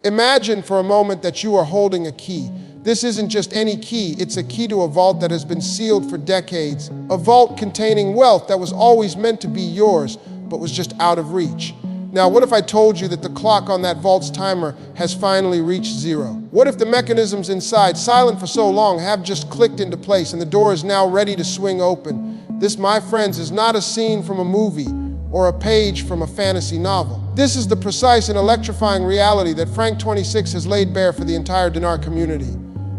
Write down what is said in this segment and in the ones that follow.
Imagine for a moment that you are holding a key. This isn't just any key, it's a key to a vault that has been sealed for decades. A vault containing wealth that was always meant to be yours, but was just out of reach. Now, what if I told you that the clock on that vault's timer has finally reached zero? What if the mechanisms inside, silent for so long, have just clicked into place and the door is now ready to swing open? This, my friends, is not a scene from a movie or a page from a fantasy novel. This is the precise and electrifying reality that Frank26 has laid bare for the entire Dinar community.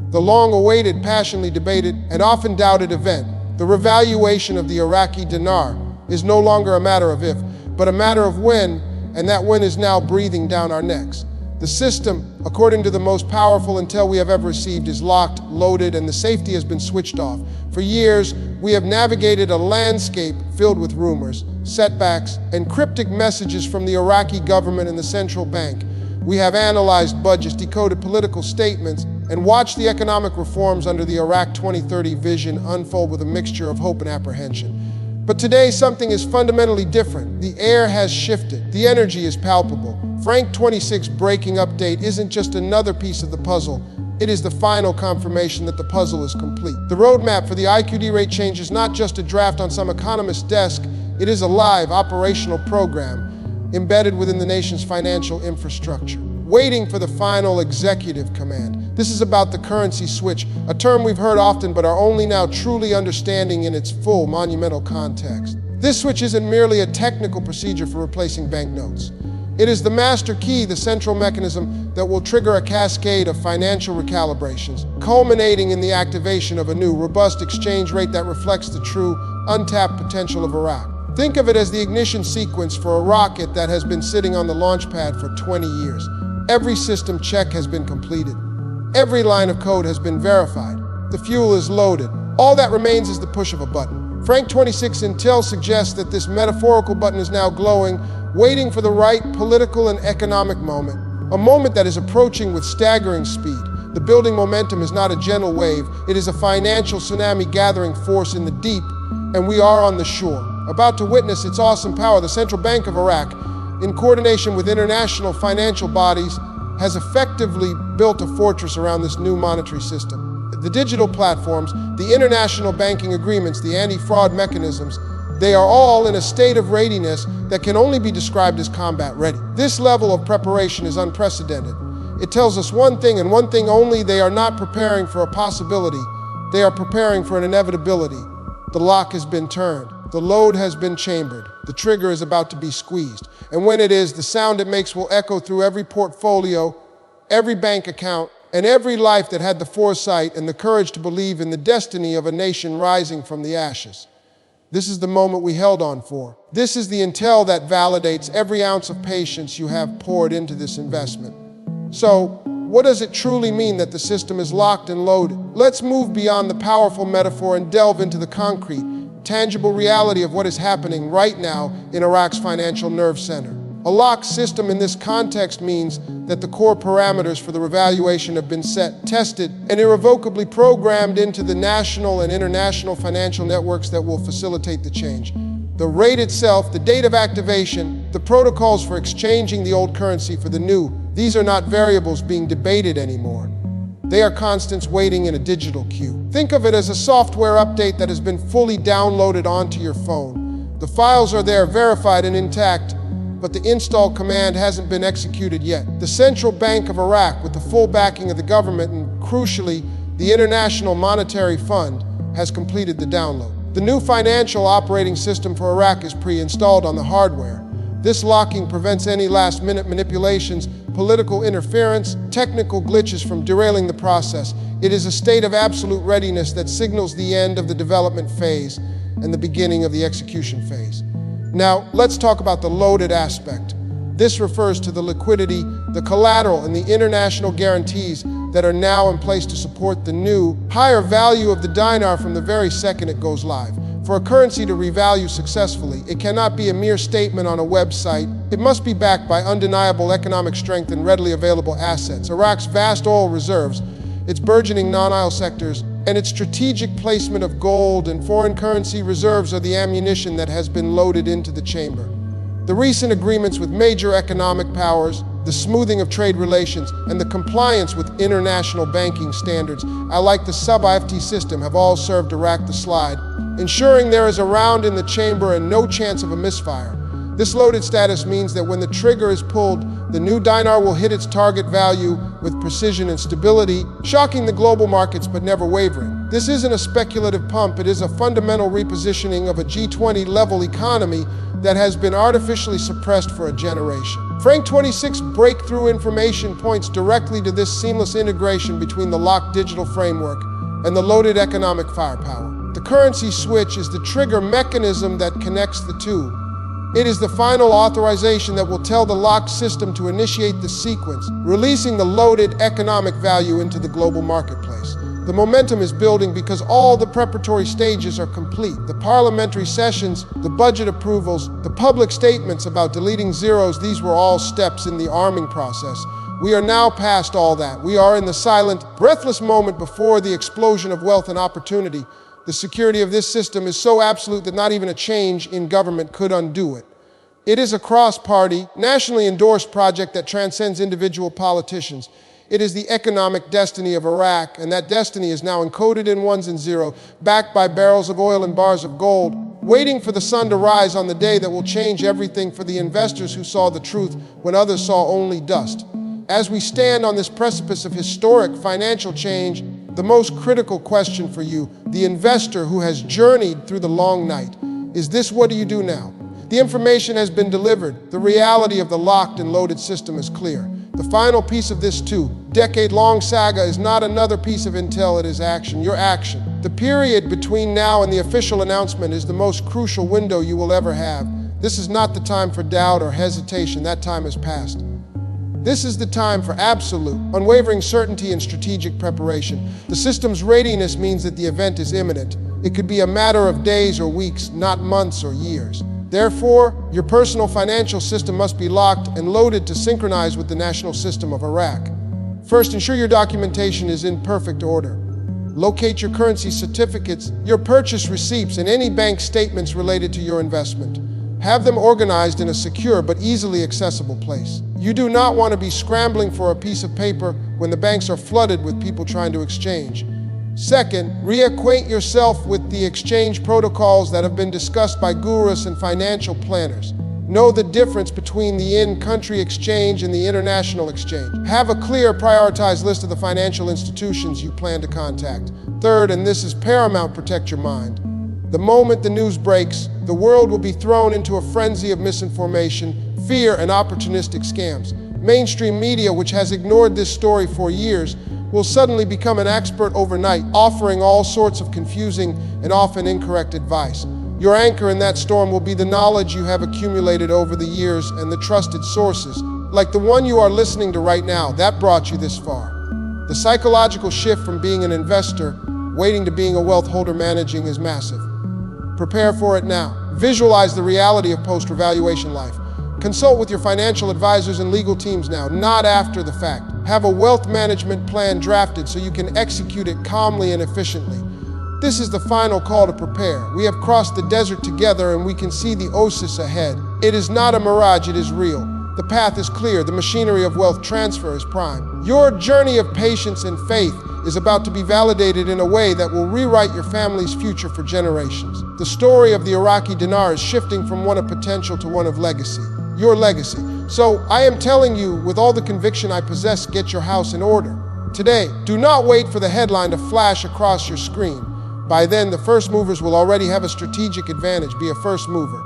The long-awaited, passionately debated, and often doubted event, the revaluation of the Iraqi dinar, is no longer a matter of if, but a matter of when, and that when is now breathing down our necks. The system, according to the most powerful intel we have ever received, is locked, loaded, and the safety has been switched off. For years, we have navigated a landscape filled with rumors, setbacks, and cryptic messages from the Iraqi government and the central bank. We have analyzed budgets, decoded political statements, and watched the economic reforms under the Iraq 2030 vision unfold with a mixture of hope and apprehension. But today, something is fundamentally different. The air has shifted. The energy is palpable. Frank26 breaking update isn't just another piece of the puzzle. It is the final confirmation that the puzzle is complete. The roadmap for the IQD rate change is not just a draft on some economist's desk. It is a live, operational program embedded within the nation's financial infrastructure, waiting for the final executive command. This is about the currency switch, a term we've heard often but are only now truly understanding in its full, monumental context. This switch isn't merely a technical procedure for replacing banknotes. It is the master key, the central mechanism that will trigger a cascade of financial recalibrations, culminating in the activation of a new, robust exchange rate that reflects the true, untapped potential of Iraq. Think of it as the ignition sequence for a rocket that has been sitting on the launch pad for 20 years. Every system check has been completed. Every line of code has been verified. The fuel is loaded. All that remains is the push of a button. Frank26 intel suggests that this metaphorical button is now glowing, waiting for the right political and economic moment, a moment that is approaching with staggering speed. The building momentum is not a gentle wave, it is a financial tsunami gathering force in the deep, and we are on the shore, about to witness its awesome power. The Central Bank of Iraq, in coordination with international financial bodies, has effectively built a fortress around this new monetary system. The digital platforms, the international banking agreements, the anti-fraud mechanisms, they are all in a state of readiness that can only be described as combat ready. This level of preparation is unprecedented. It tells us one thing and one thing only: they are not preparing for a possibility, they are preparing for an inevitability. The lock has been turned. The load has been chambered. The trigger is about to be squeezed. And when it is, the sound it makes will echo through every portfolio, every bank account, and every life that had the foresight and the courage to believe in the destiny of a nation rising from the ashes. This is the moment we held on for. This is the intel that validates every ounce of patience you have poured into this investment. So, what does it truly mean that the system is locked and loaded? Let's move beyond the powerful metaphor and delve into the concrete, tangible reality of what is happening right now in Iraq's financial nerve center. A locked system in this context means that the core parameters for the revaluation have been set, tested, and irrevocably programmed into the national and international financial networks that will facilitate the change. The rate itself, the date of activation, the protocols for exchanging the old currency for the new, these are not variables being debated anymore. They are constants waiting in a digital queue. Think of it as a software update that has been fully downloaded onto your phone. The files are there, verified and intact, but the install command hasn't been executed yet. The Central Bank of Iraq, with the full backing of the government and, crucially, the International Monetary Fund, has completed the download. The new financial operating system for Iraq is pre-installed on the hardware. This locking prevents any last-minute manipulations, political interference, technical glitches from derailing the process. It is a state of absolute readiness that signals the end of the development phase and the beginning of the execution phase. Now, let's talk about the loaded aspect. This refers to the liquidity, the collateral, and the international guarantees that are now in place to support the new, higher value of the dinar from the very second it goes live. For a currency to revalue successfully, it cannot be a mere statement on a website. It must be backed by undeniable economic strength and readily available assets. Iraq's vast oil reserves, its burgeoning non-oil sectors, and its strategic placement of gold and foreign currency reserves are the ammunition that has been loaded into the chamber. The recent agreements with major economic powers, the smoothing of trade relations, and the compliance with international banking standards, like the sub-IFT system, have all served to rack the slide, ensuring there is a round in the chamber and no chance of a misfire. This loaded status means that when the trigger is pulled, the new dinar will hit its target value with precision and stability, shocking the global markets but never wavering. This isn't a speculative pump, it is a fundamental repositioning of a G20-level economy that has been artificially suppressed for a generation. Frank26 breakthrough information points directly to this seamless integration between the locked digital framework and the loaded economic firepower. The currency switch is the trigger mechanism that connects the two. It is the final authorization that will tell the locked system to initiate the sequence, releasing the loaded economic value into the global marketplace. The momentum is building because all the preparatory stages are complete. The parliamentary sessions, the budget approvals, the public statements about deleting zeros, these were all steps in the arming process. We are now past all that. We are in the silent, breathless moment before the explosion of wealth and opportunity. The security of this system is so absolute that not even a change in government could undo it. It is a cross-party, nationally endorsed project that transcends individual politicians. It is the economic destiny of Iraq, and that destiny is now encoded in ones and zeros, backed by barrels of oil and bars of gold, waiting for the sun to rise on the day that will change everything for the investors who saw the truth when others saw only dust. As we stand on this precipice of historic financial change, the most critical question for you, the investor who has journeyed through the long night, is this: what do you do now? The information has been delivered. The reality of the locked and loaded system is clear. The final piece of this two-decade-long saga is not another piece of intel, it is action, your action. The period between now and the official announcement is the most crucial window you will ever have. This is not the time for doubt or hesitation, that time has passed. This is the time for absolute, unwavering certainty and strategic preparation. The system's readiness means that the event is imminent. It could be a matter of days or weeks, not months or years. Therefore, your personal financial system must be locked and loaded to synchronize with the national system of Iraq. First, ensure your documentation is in perfect order. Locate your currency certificates, your purchase receipts, and any bank statements related to your investment. Have them organized in a secure but easily accessible place. You do not want to be scrambling for a piece of paper when the banks are flooded with people trying to exchange. Second, reacquaint yourself with the exchange protocols that have been discussed by gurus and financial planners. Know the difference between the in-country exchange and the international exchange. Have a clear, prioritized list of the financial institutions you plan to contact. Third, and this is paramount, protect your mind. The moment the news breaks, the world will be thrown into a frenzy of misinformation, fear, and opportunistic scams. Mainstream media, which has ignored this story for years, will suddenly become an expert overnight, offering all sorts of confusing and often incorrect advice. Your anchor in that storm will be the knowledge you have accumulated over the years and the trusted sources, like the one you are listening to right now, that brought you this far. The psychological shift from being an investor, waiting, to being a wealth holder managing is massive. Prepare for it now. Visualize the reality of post-revaluation life. Consult with your financial advisors and legal teams now, not after the fact. Have a wealth management plan drafted so you can execute it calmly and efficiently. This is the final call to prepare. We have crossed the desert together and we can see the oasis ahead. It is not a mirage, it is real. The path is clear, the machinery of wealth transfer is prime. Your journey of patience and faith is about to be validated in a way that will rewrite your family's future for generations. The story of the Iraqi dinar is shifting from one of potential to one of legacy. Your legacy. So I am telling you with all the conviction I possess, get your house in order. Today, do not wait for the headline to flash across your screen. By then, the first movers will already have a strategic advantage. Be a first mover.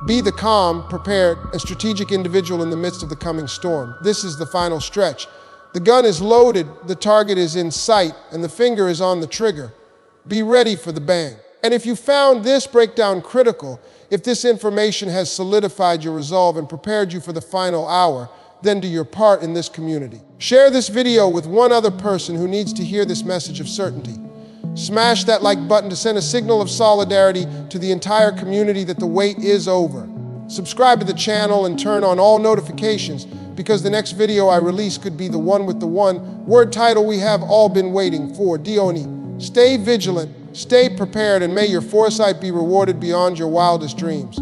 Be the calm, prepared, and strategic individual in the midst of the coming storm. This is the final stretch. The gun is loaded, the target is in sight, and the finger is on the trigger. Be ready for the bang. And if you found this breakdown critical, if this information has solidified your resolve and prepared you for the final hour, then do your part in this community. Share this video with one other person who needs to hear this message of certainty. Smash that like button to send a signal of solidarity to the entire community that the wait is over. Subscribe to the channel and turn on all notifications, because the next video I release could be the one with the one-word title we have all been waiting for. Dioni. Stay vigilant, stay prepared, and may your foresight be rewarded beyond your wildest dreams.